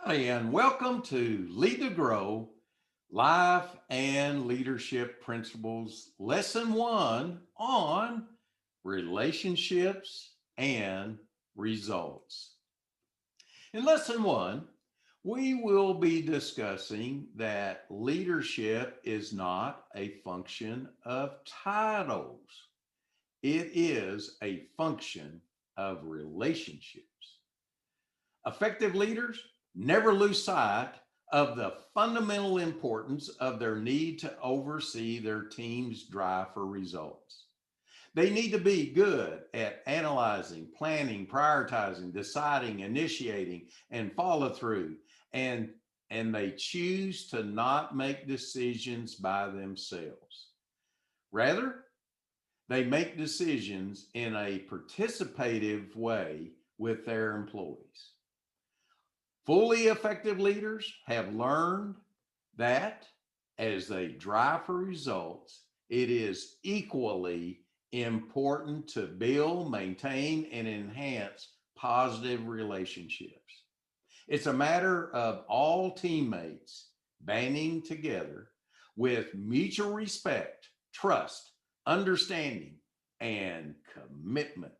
Hi, and welcome to Lead to Grow Life and Leadership Principles, Lesson 1 on Relationships and Results. In Lesson 1, we will be discussing that leadership is not a function of titles, it is a function of relationships. Effective leaders never lose sight of the fundamental importance of their need to oversee their team's drive for results. They need to be good at analyzing, planning, prioritizing, deciding, initiating, and follow through. And, and they choose to not make decisions by themselves. Rather, they make decisions in a participative way with their employees. Fully effective leaders have learned that as they drive for results, it is equally important to build, maintain, and enhance positive relationships. It's a matter of all teammates banding together with mutual respect, trust, understanding, and commitment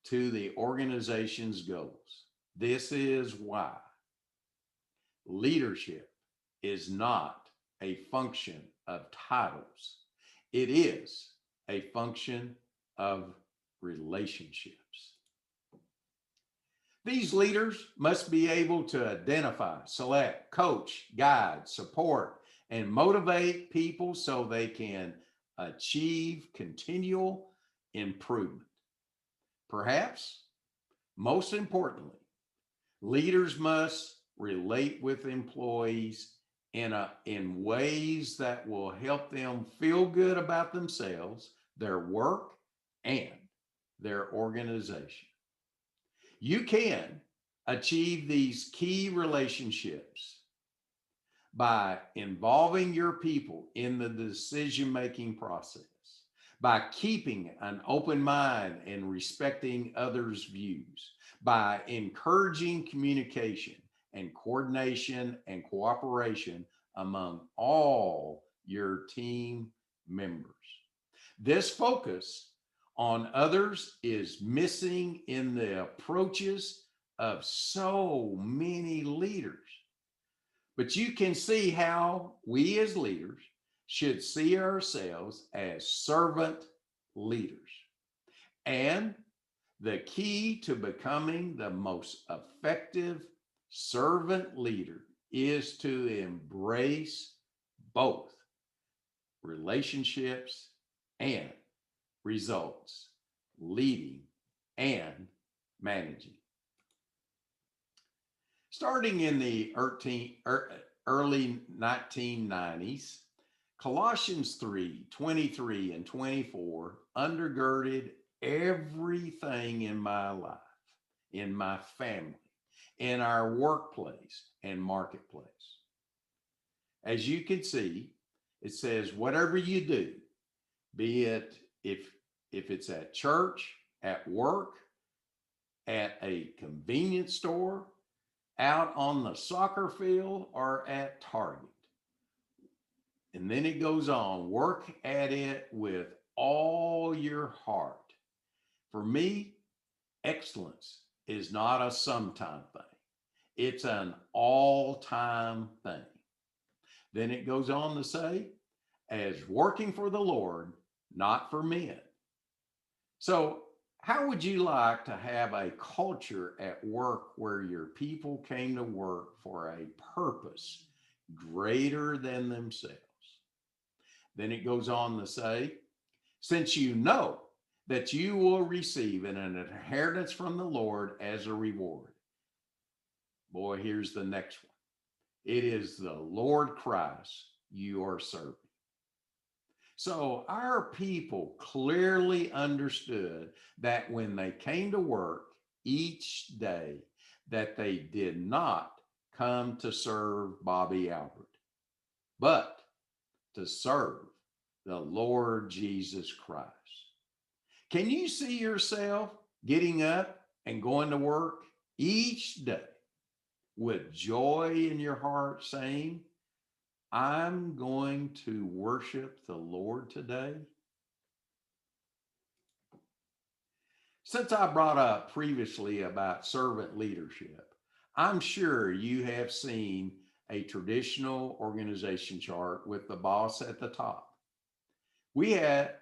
to the organization's goals. This is why leadership is not a function of titles, it is a function of relationships. These leaders must be able to identify, select, coach, guide, support, and motivate people so they can achieve continual improvement. Perhaps most importantly, leaders must relate with employees in ways that will help them feel good about themselves, their work, and their organization. You can achieve these key relationships by involving your people in the decision making process, by keeping an open mind and respecting others' views, by encouraging communication and coordination and cooperation among all your team members. This focus on others is missing in the approaches of so many leaders. But you can see how we as leaders should see ourselves as servant leaders. And the key to becoming the most effective servant leader is to embrace both relationships and results, leading and managing. Starting in the early 1990s, Colossians 3:23 and 24 undergirded everything in my life, in my family, in our workplace and marketplace. As you can see, it says, whatever you do, be it if it's at church, at work, at a convenience store, out on the soccer field, or at Target. And then it goes on, work at it with all your heart. For me, excellence is not a sometime thing, it's an all time thing. Then it goes on to say, as working for the Lord, not for men. So, how would you like to have a culture at work where your people came to work for a purpose greater than themselves? Then it goes on to say, since you know that you will receive an inheritance from the Lord as a reward. Boy, here's the next one. It is the Lord Christ you are serving. So our people clearly understood that when they came to work each day, that they did not come to serve Bobby Albert, but to serve the Lord Jesus Christ. Can you see yourself getting up and going to work each day with joy in your heart, saying, I'm going to worship the Lord today? Since I brought up previously about servant leadership, I'm sure you have seen a traditional organization chart with the boss at the top. We had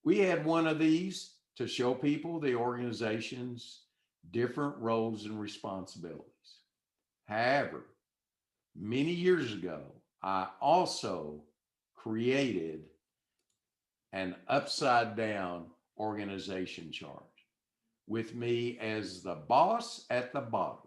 we had one of these to show people the organization's different roles and responsibilities. However, many years ago, I also created an upside down organization chart with me as the boss at the bottom.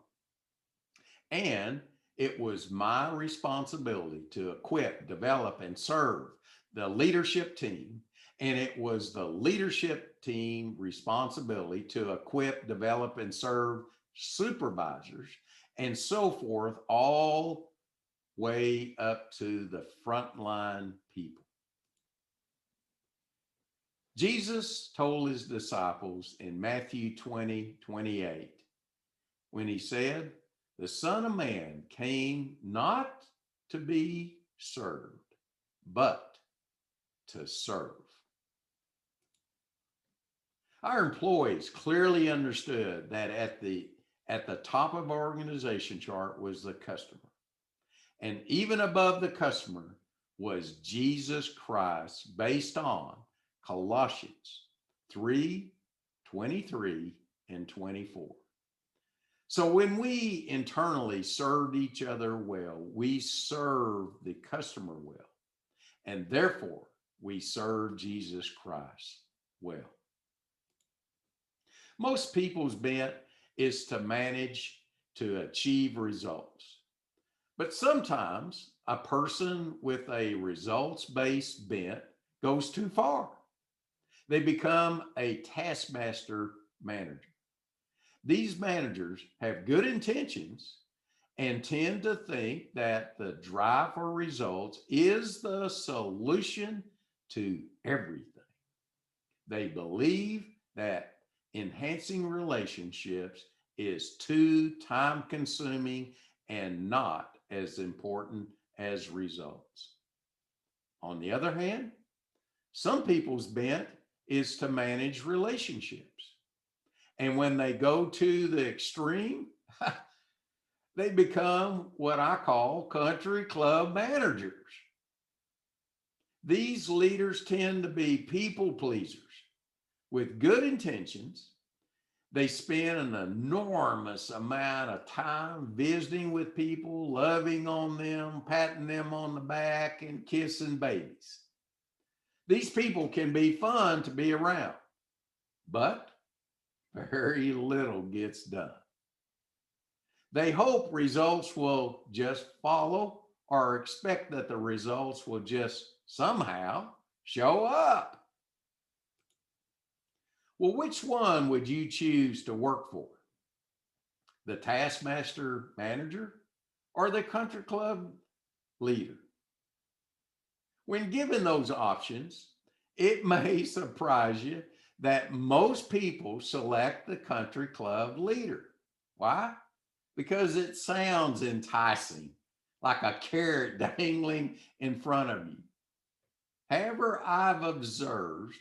And it was my responsibility to equip, develop, and serve the leadership team. And it was the leadership team responsibility to equip, develop, and serve supervisors and so forth, all way up to the frontline people. Jesus told his disciples in Matthew 20:28, when he said, the Son of Man came not to be served, but to serve. Our employees clearly understood that at the top of our organization chart was the customer. And even above the customer was Jesus Christ, based on Colossians 3:23 and 24. So when we internally served each other well, we serve the customer well, and therefore we serve Jesus Christ well. Most people's bent is to manage to achieve results. But sometimes a person with a results-based bent goes too far. They become a taskmaster manager. These managers have good intentions and tend to think that the drive for results is the solution to everything. They believe that enhancing relationships is too time consuming and not as important as results. On the other hand, some people's bent is to manage relationships. And when they go to the extreme, they become what I call country club managers. These leaders tend to be people pleasers with good intentions. They spend an enormous amount of time visiting with people, loving on them, patting them on the back, and kissing babies. These people can be fun to be around, but very little gets done. They hope results will just follow or expect that the results will just somehow show up. Well, which one would you choose to work for? The taskmaster manager or the country club leader? When given those options, it may surprise you that most people select the country club leader. Why? Because it sounds enticing, like a carrot dangling in front of you. However, I've observed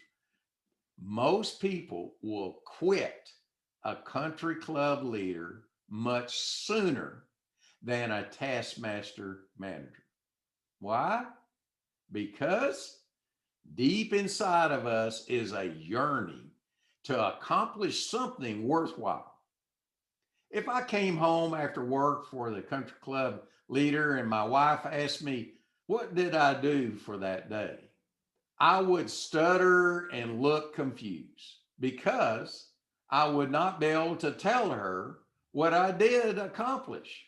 most people will quit a country club leader much sooner than a taskmaster manager. Why? Because deep inside of us is a yearning to accomplish something worthwhile. If I came home after work for the country club leader and my wife asked me, what did I do for that day? I would stutter and look confused because I would not be able to tell her what I did accomplish.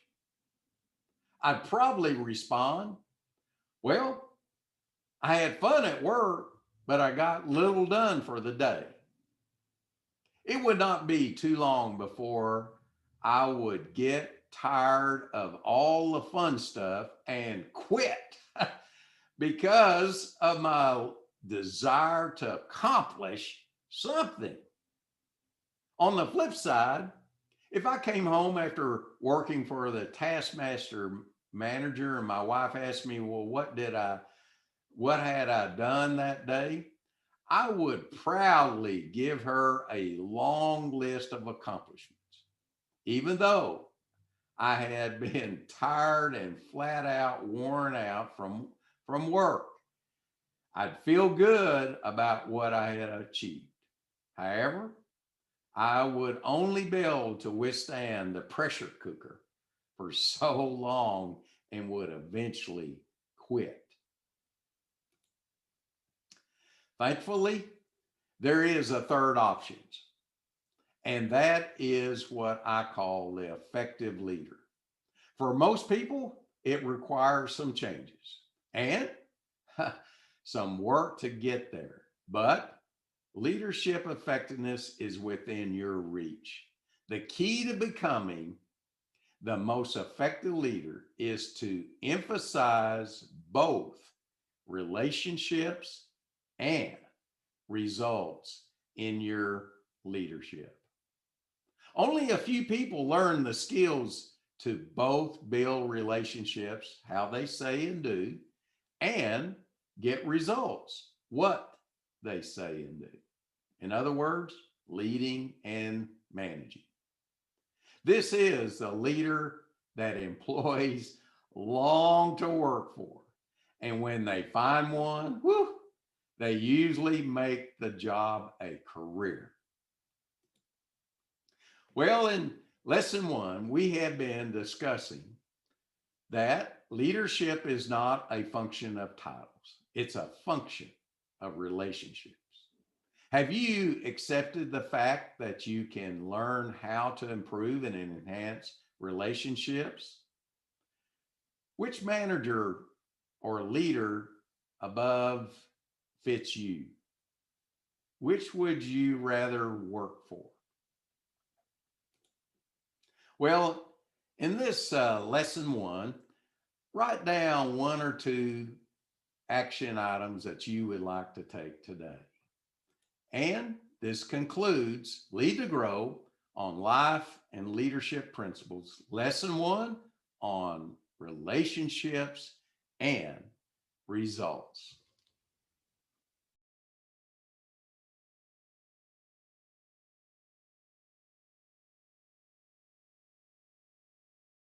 I'd probably respond, well, I had fun at work, but I got little done for the day. It would not be too long before I would get tired of all the fun stuff and quit because of my desire to accomplish something. On the flip side, If I came home after working for the Taskmaster manager and my wife asked me, well, what had I done that day? I would proudly give her a long list of accomplishments, even though I had been tired and flat out worn out from work. I'd feel good about what I had achieved. However, I would only be able to withstand the pressure cooker for so long and would eventually quit. Thankfully, there is a third option, and that is what I call the effective leader. For most people, it requires some changes and some work to get there. But leadership effectiveness is within your reach. The key to becoming the most effective leader is to emphasize both relationships and results in your leadership. Only a few people learn the skills to both build relationships, how they say and do, and get results, what they say and do. In other words, leading and managing. This is a leader that employees long to work for. And when they find one, whew, they usually make the job a career. Well, in lesson one, we have been discussing that leadership is not a function of titles, it's a function of relationships. Have you accepted the fact that you can learn how to improve and enhance relationships? Which manager or leader above fits you? Which would you rather work for? Well, in this lesson one, write down one or two action items that you would like to take today. And this concludes Lead to Grow on Life and Leadership Principles, Lesson 1 on Relationships and Results.